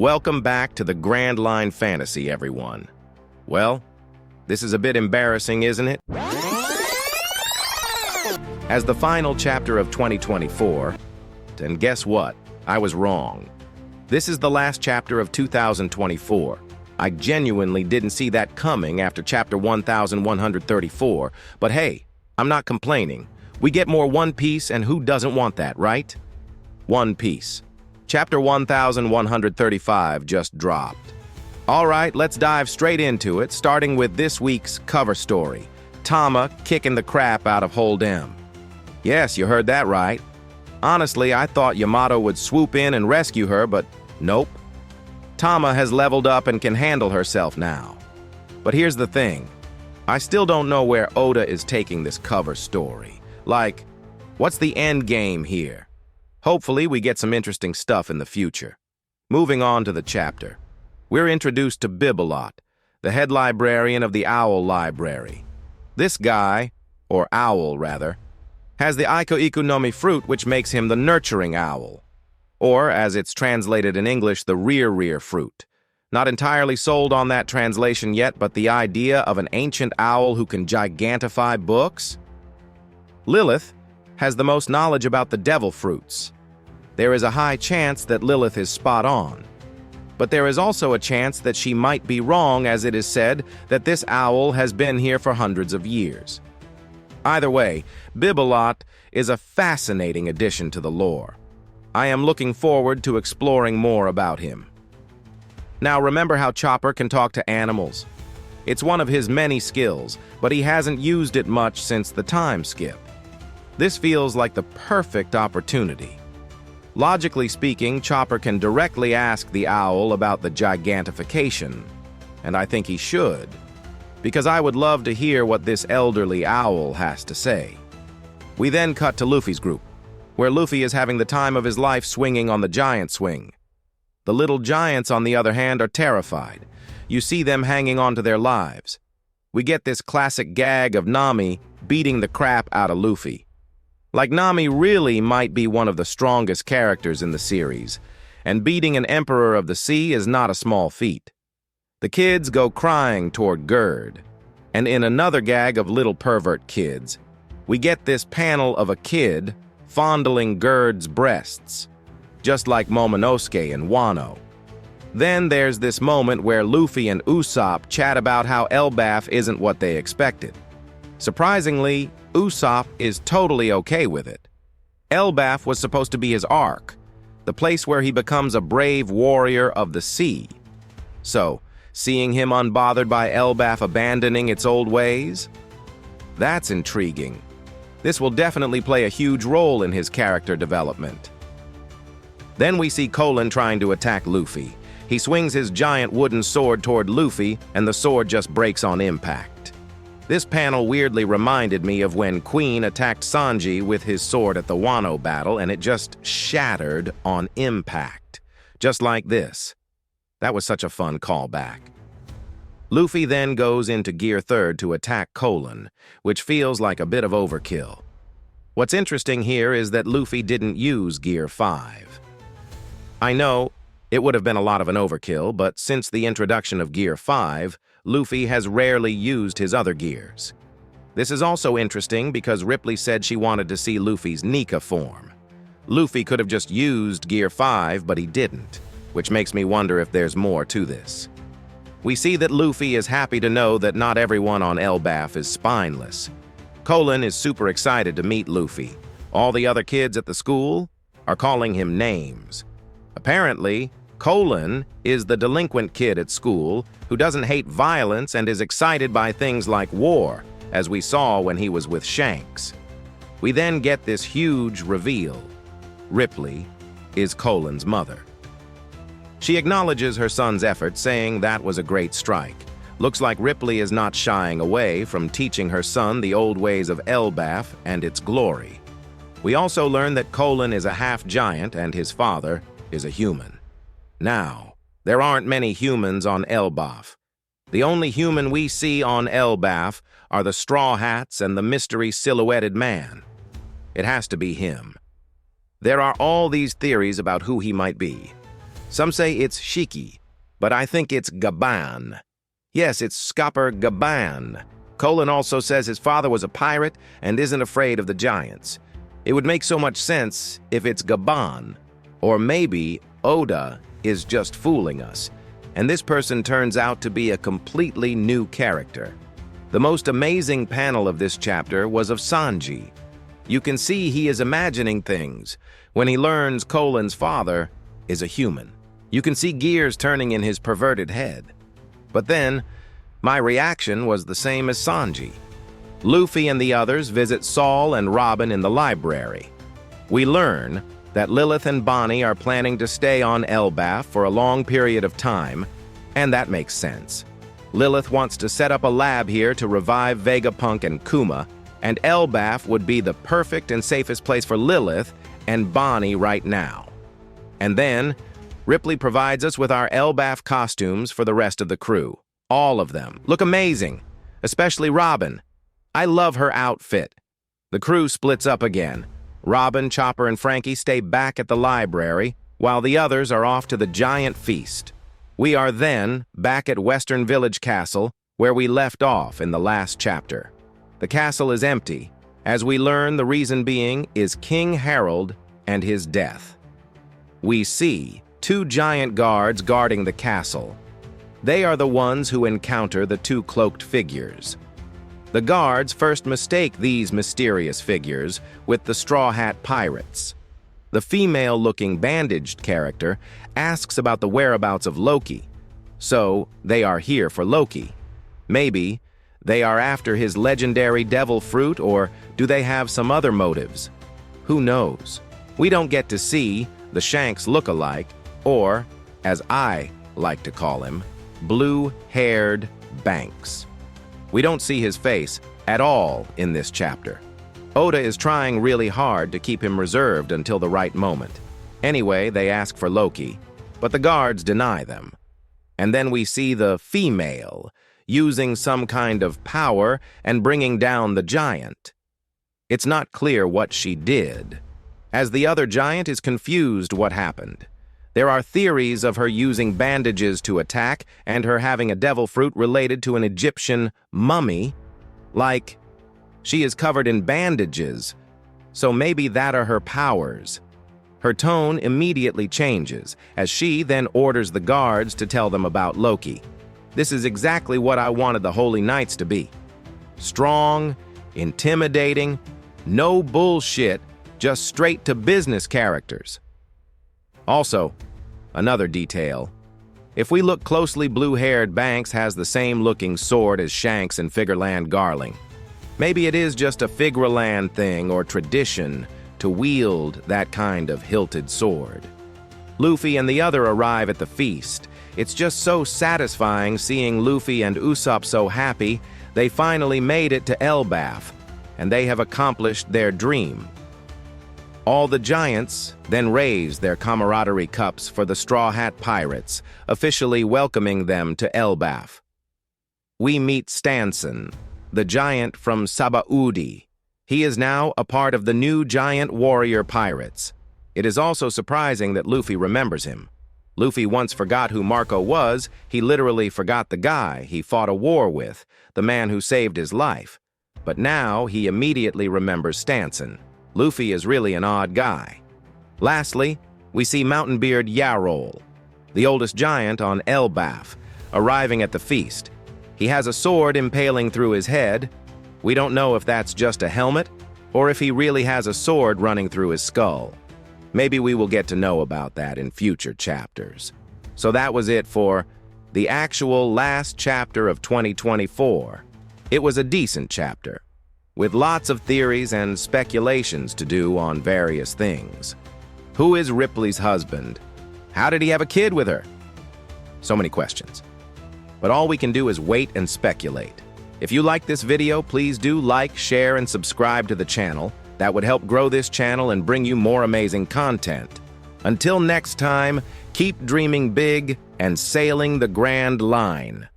Welcome back to the Grand Line Fantasy, everyone. Well, this is a bit embarrassing, isn't it? As the final chapter of 2024, and guess what? I was wrong. This is the last chapter of 2024. I genuinely didn't see that coming after chapter 1134, but hey, I'm not complaining. We get more One Piece, and who doesn't want that, right? One Piece. Chapter 1135 just dropped. All right, let's dive straight into it, starting with this week's cover story, Tama kicking the crap out of Hold M. Yes, you heard that right. Honestly, I thought Yamato would swoop in and rescue her, but nope. Tama has leveled up and can handle herself now. But here's the thing. I still don't know where Oda is taking this cover story. Like, what's the end game here? Hopefully, we get some interesting stuff in the future. Moving on to the chapter. We're introduced to Bibelot, the head librarian of the Owl Library. This guy, or owl rather, has the Iko Iku no Mi fruit, which makes him the nurturing owl. Or, as it's translated in English, the rear fruit. Not entirely sold on that translation yet, but the idea of an ancient owl who can gigantify books? Lilith has the most knowledge about the devil fruits. There is a high chance that Lilith is spot on. But there is also a chance that she might be wrong, as it is said that this owl has been here for hundreds of years. Either way, Bibelot is a fascinating addition to the lore. I am looking forward to exploring more about him. Now remember how Chopper can talk to animals? It's one of his many skills, but he hasn't used it much since the time skip. This feels like the perfect opportunity. Logically speaking, Chopper can directly ask the owl about the gigantification, and I think he should, because I would love to hear what this elderly owl has to say. We then cut to Luffy's group, where Luffy is having the time of his life swinging on the giant swing. The little giants, on the other hand, are terrified. You see them hanging on to their lives. We get this classic gag of Nami beating the crap out of Luffy. Like, Nami really might be one of the strongest characters in the series, and beating an Emperor of the Sea is not a small feat. The kids go crying toward Gerd, and in another gag of little pervert kids, we get this panel of a kid fondling Gerd's breasts, just like Momonosuke and Wano. Then there's this moment where Luffy and Usopp chat about how Elbaph isn't what they expected. Surprisingly, Usopp is totally okay with it. Elbaph was supposed to be his arc, the place where he becomes a brave warrior of the sea. So, seeing him unbothered by Elbaph abandoning its old ways? That's intriguing. This will definitely play a huge role in his character development. Then we see Colin trying to attack Luffy. He swings his giant wooden sword toward Luffy, and the sword just breaks on impact. This panel weirdly reminded me of when Queen attacked Sanji with his sword at the Wano battle, and it just shattered on impact. Just like this. That was such a fun callback. Luffy then goes into Gear 3rd to attack Colin, which feels like a bit of overkill. What's interesting here is that Luffy didn't use Gear 5. I know it would have been a lot of an overkill, but since the introduction of Gear 5, Luffy has rarely used his other gears. This is also interesting because Ripley said she wanted to see Luffy's Nika form. Luffy could have just used Gear 5, but he didn't, which makes me wonder if there's more to this. We see that Luffy is happy to know that not everyone on Elbaph is spineless. Colin is super excited to meet Luffy. All the other kids at the school are calling him names. Apparently, Colin is the delinquent kid at school who doesn't hate violence and is excited by things like war, as we saw when he was with Shanks. We then get this huge reveal. Ripley is Colin's mother. She acknowledges her son's effort, saying that was a great strike. Looks like Ripley is not shying away from teaching her son the old ways of Elbaph and its glory. We also learn that Colin is a half-giant and his father is a human. Now, there aren't many humans on Elbaph. The only human we see on Elbaph are the Straw Hats and the mystery silhouetted man. It has to be him. There are all these theories about who he might be. Some say it's Shiki, but I think it's Gaban. Yes, it's Scopper Gaban. Colin also says his father was a pirate and isn't afraid of the giants. It would make so much sense if it's Gaban. Or maybe Oda is just fooling us, and this person turns out to be a completely new character. The most amazing panel of this chapter was of Sanji. You can see he is imagining things when he learns Colin's father is a human. You can see gears turning in his perverted head. But then, my reaction was the same as Sanji. Luffy and the others visit Saul and Robin in the library. We learn that Lilith and Bonnie are planning to stay on Elbaph for a long period of time, and that makes sense. Lilith wants to set up a lab here to revive Vegapunk and Kuma, and Elbaph would be the perfect and safest place for Lilith and Bonnie right now. And then, Ripley provides us with our Elbaph costumes for the rest of the crew. All of them look amazing, especially Robin. I love her outfit. The crew splits up again. Robin, Chopper, and Frankie stay back at the library, while the others are off to the giant feast. We are then back at Western Village Castle, where we left off in the last chapter. The castle is empty, as we learn the reason being is King Harold and his death. We see 2 giant guards guarding the castle. They are the ones who encounter the 2 cloaked figures. The guards first mistake these mysterious figures with the Straw Hat Pirates. The female-looking bandaged character asks about the whereabouts of Loki. So, they are here for Loki. Maybe they are after his legendary devil fruit, or do they have some other motives? Who knows? We don't get to see the Shanks look-alike, or, as I like to call him, blue-haired Banks. We don't see his face at all in this chapter. Oda is trying really hard to keep him reserved until the right moment. Anyway, they ask for Loki, but the guards deny them. And then we see the female using some kind of power and bringing down the giant. It's not clear what she did, as the other giant is confused what happened. There are theories of her using bandages to attack and her having a devil fruit related to an Egyptian mummy, like she is covered in bandages, so maybe that are her powers. Her tone immediately changes, as she then orders the guards to tell them about Loki. This is exactly what I wanted the Holy Knights to be. Strong, intimidating, no bullshit, just straight to business characters. Also, another detail. If we look closely, blue-haired Banks has the same looking sword as Shanks and Figureland Garling. Maybe it is just a Figureland thing or tradition to wield that kind of hilted sword. Luffy and the other arrive at the feast. It's just so satisfying seeing Luffy and Usopp so happy. They finally made it to Elbaph, and they have accomplished their dream. All the giants then raise their camaraderie cups for the Straw Hat Pirates, officially welcoming them to Elbaph. We meet Stanson, the giant from Sabaudi. He is now a part of the new giant warrior pirates. It is also surprising that Luffy remembers him. Luffy once forgot who Marco was. He literally forgot the guy he fought a war with, the man who saved his life. But now he immediately remembers Stanson. Luffy is really an odd guy. Lastly, we see Mountain Beard Yarol, the oldest giant on Elbaph, arriving at the feast. He has a sword impaling through his head. We don't know if that's just a helmet, or if he really has a sword running through his skull. Maybe we will get to know about that in future chapters. So that was it for the actual last chapter of 2024. It was a decent chapter, with lots of theories and speculations to do on various things. Who is Ripley's husband? How did he have a kid with her? So many questions. But all we can do is wait and speculate. If you like this video, please do like, share, and subscribe to the channel. That would help grow this channel and bring you more amazing content. Until next time, keep dreaming big and sailing the grand line.